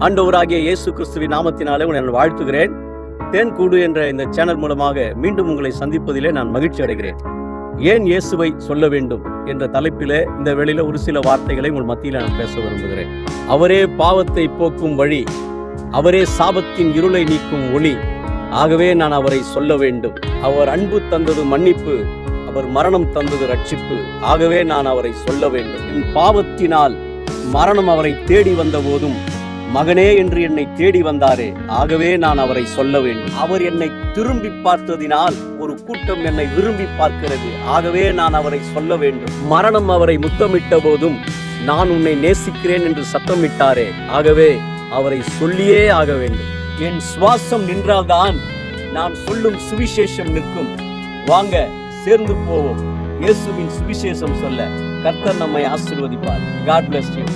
ஆண்டவராகிய இயேசு கிறிஸ்துவின் நாமத்தினாலே உங்களை நான் வாழ்த்துகிறேன். தேன்கூடு என்ற இந்த சேனல் மூலமாக மீண்டும் உங்களை சந்திப்பதிலே நான் மகிழ்ச்சி அடைகிறேன். ஏன் இயேசுவை சொல்ல வேண்டும் என்ற தலைப்பிலே இந்த வேளையில ஒரு சில வார்த்தைகளை உங்கள் மத்தியில் நான் பேச விரும்புகிறேன். அவரே பாவத்தை போக்கும் வழி, அவரே சாபத்தின் இருளை நீக்கும் ஒளி. ஆகவே நான் அவரை சொல்ல வேண்டும். அவர் அன்பு தந்தது மன்னிப்பு, அவர் மரணம் தந்தது ரட்சிப்பு. ஆகவே நான் அவரை சொல்ல வேண்டும். என் பாவத்தினால் மரணம் அவரை தேடி வந்த போதும் மகனே என்று என்னை தேடி வந்தாரே, ஆகவே நான் அவரை சொல்ல வேண்டும். அவர் என்னை திரும்பி பார்த்ததினால் ஒரு கூட்டம் என்னை விரும்பி பார்க்கிறது. ஆகவே நான் அவரை சொல்ல வேண்டும். மரணம் அவரை முத்தமிட்ட போதும் நான் உன்னை நேசிக்கிறேன் என்று சத்தமிட்டாரே, ஆகவே அவரை சொல்லியே ஆக வேண்டும். என் சுவாசம் நின்றால்தான் நான் சொல்லும் சுவிசேஷம் நிற்கும். வாங்க சேர்ந்து போவோம் இயேசுவின் சுவிசேஷம் சொல்ல. கர்த்தர் நம்மை ஆசீர்வதிப்பார். God bless you.